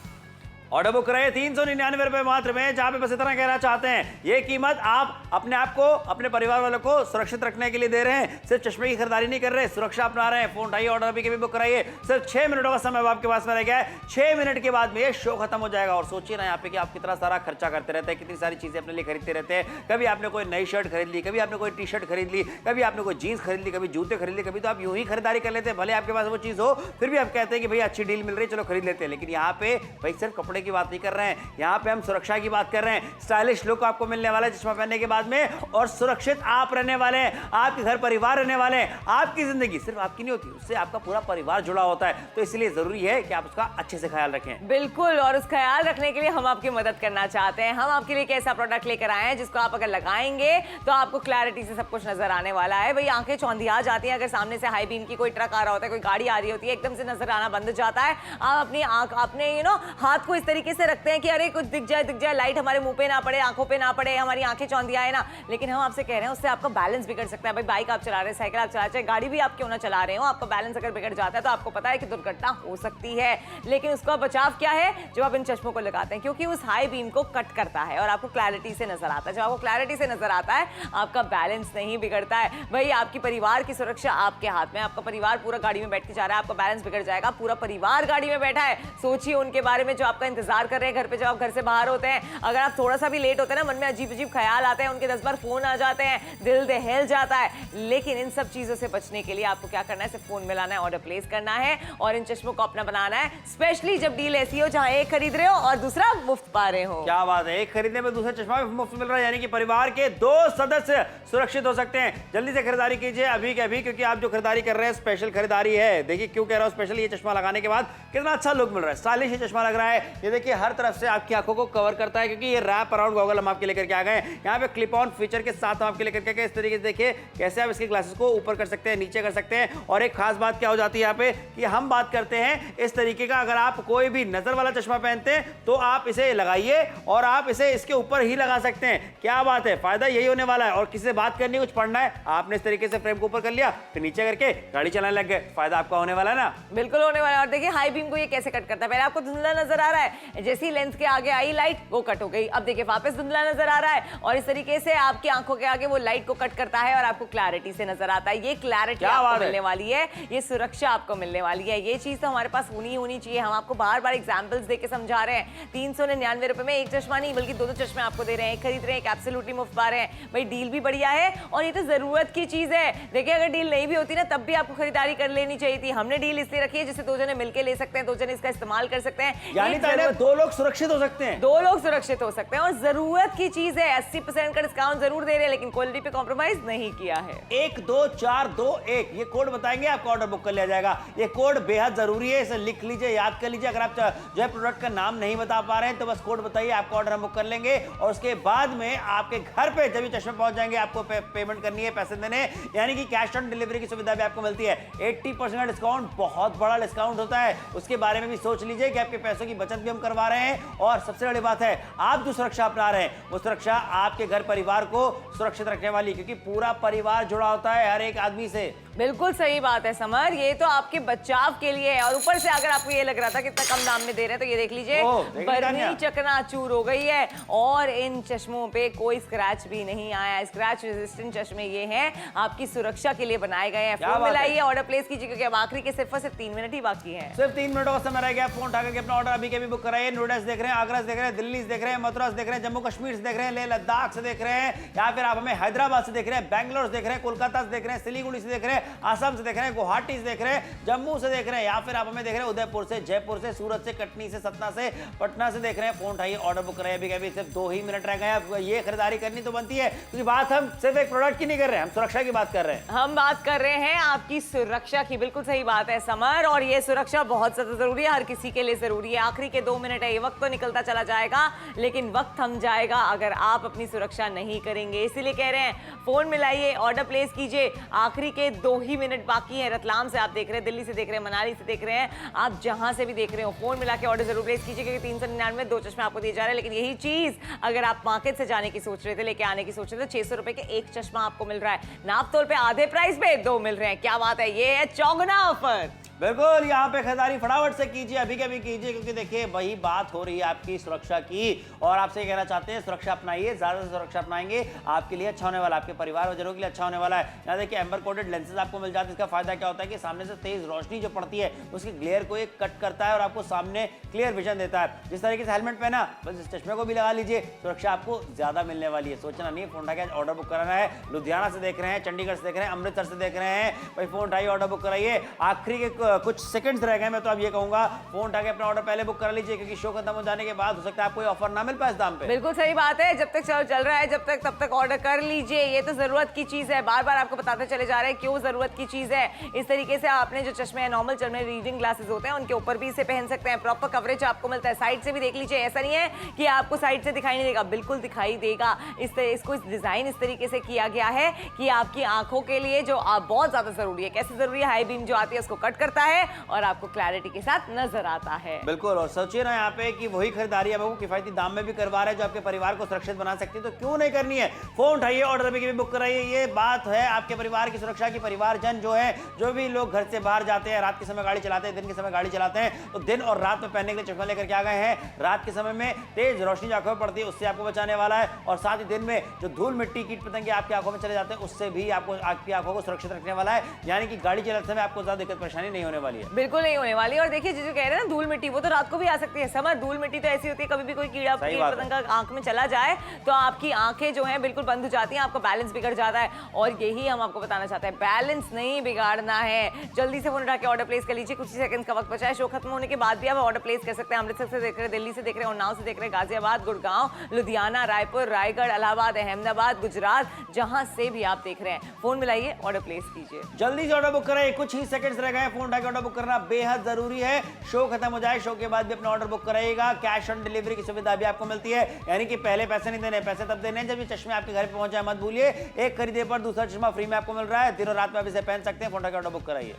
ऑर्डर बुक कराइए 399 रुपए मात्र में, जहां पे बस इतना कहना चाहते हैं, ये कीमत आप अपने आप को, अपने परिवार वालों को सुरक्षित रखने के लिए दे रहे हैं। सिर्फ चश्मे की खरीदारी नहीं कर रहे, सुरक्षा अपना रहे हैं। फोन उठाइए, ऑर्डर अभी के भी बुक कराइए। सिर्फ 6 मिनटों का समय आपके पास में रह गया है। 6 मिनट के बाद में ये शो खत्म हो जाएगा। और सोचिए ना यहाँ पे कि आप कितना सारा खर्चा करते रहते हैं, कितनी सारी चीजें अपने लिए खरीदते रहते हैं। कभी आपने कोई नई शर्ट खरीद ली, कभी आपने कोई टी शर्ट खरीद ली, कभी आपने कोई जीन्स खरीद ली, कभी जूते खरीद ली, कभी तो आप यूं ही खरीदारी कर लेते हैं। भले आपके पास वो चीज हो, फिर भी आप कहते हैं कि भाई अच्छी डील मिल रही है, चलो खरीद लेते हैं। लेकिन यहाँ पे भाई सिर्फ कपड़े की बात नहीं कर रहे हैं, यहाँ पे हम सुरक्षा की बात कर रहे हैं। स्टाइलिश लुक आपको मिलने वाला है चश्मा पहनने के बाद में, और सुरक्षित आप रहने वाले हैं, आपके घर परिवार रहने वाले हैं। आपकी जिंदगी सिर्फ आपकी नहीं होती, उससे आपका पूरा परिवार जुड़ा होता है। तो इसलिए जरूरी है कि आप उसका अच्छे से ख्याल रखें।
बिल्कुल, और उस ख्याल रखने के लिए हम आपकी मदद करना चाहते हैं। हम आपके लिए एक ऐसा प्रोडक्ट लेकर आए हैं जिसको आप अगर लगाएंगे तो आपको क्लैरिटी से सब कुछ नजर आने वाला है। भाई आंखें चौंधिया जाती हैं अगर सामने से हाई बीम की कोई ट्रक आ रहा होता है, कोई गाड़ी आ रही होती है, एकदम से नजर आना बंद हो जाता है। आप अपनी आंख, अपने हाथ को इस तरीके से रखते हैं कि अरे कुछ दिख जाए, लाइट हमारे मुंह पे ना पड़े, आंखों पे ना पड़े, हमारी आंखें चौंधिया है ना। लेकिन हम आपसे कह रहे हैं उससे आपका बैलेंस बिगड़ सकता है। भाई बाइक आप चला रहे हैं, साइकिल आप चला रहे हैं, गाड़ी भी आप क्यों ना चला रहे हो, आपका बैलेंस अगर बिगड़ जाता है तो आपको पता है कि दुर्घटना हो सकती है। लेकिन उसका बचाव क्या है? जब आप इन चश्मों को लगाते हैं, क्योंकि उस हाई बीम को कट करता है और आपको क्लैरिटी से नजर आता है। जब आपको क्लैरिटी से नजर आता है, आपका बैलेंस नहीं बिगड़ता है। भाई आपकी परिवार की सुरक्षा आपके हाथ में। आपका परिवार पूरा गाड़ी में बैठ के जा रहा है, आपका बैलेंस बिगड़ जाएगा। पूरा परिवार गाड़ी में बैठा है, सोचिए उनके बारे में जो आपका इंतजार कर रहे हैं घर पे, जब आप घर से बाहर होते हैं। अगर आप थोड़ा सा भी लेट होते हैं ना, मन में अजीब अजीब ख्याल आते हैं, उनके 10 बार फोन आ जाते हैं, दिल दहल जाता है। लेकिन इन सब चीजों से बचने के लिए आपको क्या करना है? सिर्फ फोन मिलाना है, ऑर्डर प्लेस करना है और इन चश्मों को अपना बनाना है। स्पेशली जब डील ऐसी हो जहां एक खरीद रहे हो और दूसरा मुफ्त पा रहे हो।
क्या बात है, एक खरीदने में दूसरा चश्मा भी मुफ्त मिल रहा है, यानी कि परिवार के 2 सदस्य सुरक्षित हो सकते हैं। जल्दी से खरीदारी कीजिए अभी के अभी, क्योंकि आप जो खरीदारी कर रहे हैं स्पेशल खरीदारी है। देखिए क्यों कह रहा हूं स्पेशल, ये चश्मा लगाने के बाद कितना अच्छा लुक मिल रहा है, स्टाइलिश ये चश्मा लग रहा है। ये देखिए हर तरफ से आपकी आंखों को कवर करता है, क्योंकि ये रैप अराउंड गॉगल हम आपके लेकर के आ गए हैं। यहाँ पे क्लिप ऑन फीचर के साथ हम आपके लेकर के इस तरीके से देखिए कैसे आप इसके ग्लासेस को ऊपर कर सकते हैं, नीचे कर सकते हैं। और एक खास बात क्या हो जाती है यहाँ पे कि हम बात करते हैं इस तरीके का, अगर आप कोई भी नजर वाला चश्मा पहनते हैं तो आप इसे लगाइए और आप इसे इसके ऊपर ही लगा सकते हैं। क्या बात है, फायदा यही होने वाला है। और किसी से बात करनी, कुछ पढ़ना है, आपने इस तरीके से फ्रेम को ऊपर कर लिया, फिर नीचे करके गाड़ी चलाने लग गए, फायदा आपका होने वाला है ना।
बिल्कुल होने वाला है। और देखिए हाई बीम को ये कैसे कट करता है। पहले आपको धुंधला नजर आ रहा है, जैसे ही लेंस के आगे आई लाइट वो कट हो गई। अब देखिए वापस धुंधला नजर आ रहा है और इस तरीके से आपकी आंखों के आगे वो लाइट को कट करता है और आपको क्लैरिटी से नजर आता है। ये क्लैरिटी आपको मिलने वाली है, ये सुरक्षा आपको मिलने वाली है। ये चीज तो हमारे पास होनी चाहिए। हम आपको बार बार एग्जाम्पल्स देके समझा रहे हैं। 399 रुपए में एक चश्मा नहीं बल्कि 2 चश्मे आपको दे रहे हैं, एक खरीद रहे हैं, एक एब्सोल्युटली मुफ्त पा रहे हैं। भाई डील भी बढ़िया है और ये तो जरूरत की चीज है। देखिए अगर डील नहीं भी होती ना, तब भी आपको खरीदारी कर लेनी चाहिए थी। हमने डील इसलिए रखी है जिससे 2 जने मिलकर ले सकते हैं, 2 जने इसका इस्तेमाल कर सकते हैं,
यानी 2 लोग सुरक्षित हो सकते हैं।
2 लोग सुरक्षित हो सकते हैं और जरूरत की चीज है। 80% का डिस्काउंट जरूर दे रहे हैं लेकिन क्वालिटी पे कॉम्प्रोमाइज नहीं किया है।
12421 ये कोड बताएंगे, आपका ऑर्डर बुक कर लिया जाएगा। ये कोड बेहद जरूरी है, इसे लिख लीजिए, याद कर लीजिए। अगर आप जो है प्रोडक्ट का नाम नहीं बता पा रहे हैं तो बस कोड बताइए, आपका ऑर्डर हम बुक कर लेंगे और उसके बाद में आपके घर पे जब ये चश्मे पहुंच जाएंगे आपको पेमेंट करनी है, पैसे देने, यानी कि कैश ऑन डिलीवरी की सुविधा भी आपको मिलती है। 80% का डिस्काउंट बहुत बड़ा डिस्काउंट होता है, उसके बारे में भी सोच लीजिए कि आपके पैसों की बचत भी हम करवा रहे हैं। और सबसे बड़ी बात है, आप जो सुरक्षा अपना रहे हैं वो सुरक्षा आपके घर परिवार को सुरक्षित रखने वाली, क्योंकि पूरा परिवार जुड़ा होता है हर एक आदमी से।
बिल्कुल सही बात है समर, ये तो आपके बचाव के लिए है। और ऊपर से अगर आपको ये लग रहा था कितना कम दाम में दे रहे हैं तो ये देख लीजिए बर्नी चकनाचूर हो गई है और इन चश्मों पे कोई स्क्रैच भी नहीं आया। स्क्रैच रेजिस्टेंट चश्मे ये हैं, आपकी सुरक्षा के लिए बनाए गए हैं। फोन मिलाइए, ऑर्डर प्लेस कीजिए, क्योंकि अब आखिरी के सिर्फ 3 मिनट ही बाकी है।
सिर्फ 3 मिनट का समय रह गया। फोन उठा करके अपना ऑर्डर अभी के अभी बुक कराइए। नोएडा से देख रहे हैं, आगरा से देख रहे हैं, दिल्ली से देख रहे हैं, मथुरा से देख रहे हैं, जम्मू कश्मीर से देख रहे हैं, लेह लद्दाख से देख रहे हैं, या फिर आप हमें हैदराबाद से देख रहे हैं, बैंगलोर से देख रहे हैं, कोलकाता से देख रहे हैं, सिलीगुड़ी से देख रहे हैं, आसाम से देख रहे हैं, गुवाहाटी से देख रहे हैं, जम्मू से देख रहे हैं, या फिर आप हमें देख रहे हैं उदयपुर से, जयपुर से, सूरत से, कटनी से, सतना से, पटना से देख रहे हैं। फोन उठाइए, ऑर्डर बुक कराइए। अभी सिर्फ 2 ही मिनट रह गए। अब ये खरीदारी करनी तो बनती है, क्योंकि बात हम सिर्फ एक प्रोडक्ट की नहीं कर रहे हैं, हम सुरक्षा की बात कर रहे हैं।
हम बात कर रहे हैं आपकी सुरक्षा की। बिल्कुल सही बात है समर, और ये सुरक्षा बहुत ज्यादा जरूरी है, हर किसी के लिए जरूरी है। आखिरी के 2 मिनट है, ये वक्त तो निकलता चला जाएगा लेकिन वक्त थम जाएगा अगर आप अपनी सुरक्षा नहीं करेंगे। इसीलिए कह रहे हैं फोन मिलाइए, ऑर्डर प्लेस कीजिए। आखिरी के 2 ही मिनट बाकी है। रतलाम से आप देख रहे हैं, दिल्ली से देख रहे हैं, मनाली से देख रहे हैं, आप जहां से भी देख रहे हो फोन मिला के ऑर्डर जरूर प्लेस कीजिए, क्योंकि 399 में 2 चश्मे आपको दिए जा रहे हैं। लेकिन यही चीज अगर आप मार्केट से जाने की सोच रहे थे, लेके आने की सोच रहे थे, 600 रुपए के 1 चश्मा आपको मिल रहा है, नाप तोल पे आधे प्राइस पे 2 मिल रहे हैं। क्या बात है, ये है चौगुना ऑफर।
बिल्कुल, यहाँ पे खरीदारी फटाफट से कीजिए, अभी के अभी कीजिए, क्योंकि देखिए वही बात हो रही है आपकी सुरक्षा की। और आपसे कहना चाहते हैं सुरक्षा अपनाइए, ज्यादा से सुरक्षा अपनाएंगे आपके लिए अच्छा होने वाला, आपके परिवार वजनों के लिए अच्छा होने वाला है। यहाँ देखिए एम्बर कोटेड लेंसेज आपको मिल जाते हैं। इसका फायदा क्या होता है कि सामने से तेज रोशनी जो पड़ती है उसकी ग्लेयर को एक कट करता है और आपको सामने क्लियर विजन देता है। जिस तरीके से हेलमेट पहना, बस इस चश्मे को भी लगा लीजिए, सुरक्षा आपको ज्यादा मिलने वाली है। सोचना नहीं, फोन उठा के ऑर्डर बुक कराना है। लुधियाना से देख रहे हैं, चंडीगढ़ से देख रहे हैं, अमृतसर से देख रहे हैं, भाई फोन उठाइए, ऑर्डर बुक कराइए। आखिरी के कुछ सेकंड्स रह गए, मैं तो अब ये कहूंगा फोन उठा के अपना ऑर्डर पहले बुक करा लीजिए, क्योंकि शो खत्म हो जाने के बाद हो सकता है आपको ऑफर ना मिल पाए इस दाम पे।
बिल्कुल सही बात है, जब तक चल रहा है जब तक तब तक ऑर्डर कर लीजिए। ये तो जरूरत की चीज है, बार बार आपको बताते चले जा रहे हैं क्यों जरूरत की चीज है। इस तरीके से आपने जो चश्मे नॉर्मल चश्मे रीडिंग ग्लासेस होते हैं उनके ऊपर भी इसे पहन सकते हैं, प्रॉपर कवरेज आपको मिलता है। साइड से भी देख लीजिए, ऐसा नहीं है कि आपको साइड से दिखाई नहीं देगा, बिल्कुल दिखाई देगा। इसको डिजाइन इस तरीके से किया गया है कि आपकी आंखों के लिए जो बहुत ज्यादा जरूरी है, कैसे जरूरी है, हाई बीम जो आती है उसको कट करता करता है और आपको क्लैरिटी के साथ नजर आता है।
बिल्कुल, और सोचिए ना यहाँ पे कि वही खरीदारी आपको किफायती दाम में भी करवा रहे हैं जो आपके परिवार को सुरक्षित बना सकती है, तो क्यों नहीं करनी है। फोन उठाइए, ऑर्डर भी बुक कराइए। ये बात है आपके परिवार की सुरक्षा की। परिवारजन जो है, जो भी लोग घर से बाहर जाते हैं, रात के समय गाड़ी चलाते हैं, दिन के समय गाड़ी चलाते हैं, तो दिन और रात में पहनने के लिए चश्मा लेकर के आ गए हैं। रात के समय में तेज रोशनी जो आंखों में पड़ती है उससे आपको बचाने वाला है, और साथ ही दिन में जो धूल मिट्टी कीट पतंगे आपकी आंखों में चले जाते हैं उससे भी आपको आपकी आंखों को सुरक्षित रखने वाला है। यानी कि गाड़ी चलाते समय आपको ज्यादा दिक्कत परेशानी नहीं होने वाली है।
बिल्कुल नहीं होने वाली। और देखिए जो कह रहे हैं ना धूल मिट्टी, वो तो रात को भी आ सकती है। समर धूल मिट्टी तो ऐसी होती है, कभी भी कोई कीड़ा पतंगा आंख में चला जाए तो आपकी आंखें जो हैं बिल्कुल बंद हो जाती हैं, आपका बैलेंस बिगड़ जाता है। और यही हम आपको बताना चाहते हैं, बैलेंस नहीं बिगाड़ना है। जल्दी से फोन उठा के ऑर्डर प्लेस कर लीजिए, कुछ ही सेकंड का वक्त बचा है। शो खत्म होने के बाद भी आप ऑर्डर प्लेस कर सकते हैं। अमृतसर से देख रहे हैं, दिल्ली से देख रहे हैं, उन्नाव से देख रहे हैं, गाजियाबाद, गुड़गांव, लुधियाना, रायपुर, रायगढ़, इलाहाबाद, अहमदाबाद, गुजरात, जहां से भी आप देख रहे हैं, फोन मिलाइए, ऑर्डर प्लेस कीजिए।
जल्दी से ऑर्डर बुक कराइए, कुछ ही सेकंड्स रह गए। फोन उठा के ऑर्डर बुक करना बेहद जरूरी है। शो खत्म हो जाए, शो के बाद भी अपना ऑर्डर बुक कराइएगा। कैश ऑन डिलीवरी की सुविधा भी आपको मिलती है, यानी कि पहले पैसे नहीं देने, पैसे तब देने जब ये चश्मे आपके घर पे पहुंच जाए। मत भूलिए, एक खरीदे पर दूसरा चश्मा फ्री में आपको मिल रहा है। दिनों रात में आप इसे पहन सकते हैं। फोन उठा के ऑर्डर बुक कराइए।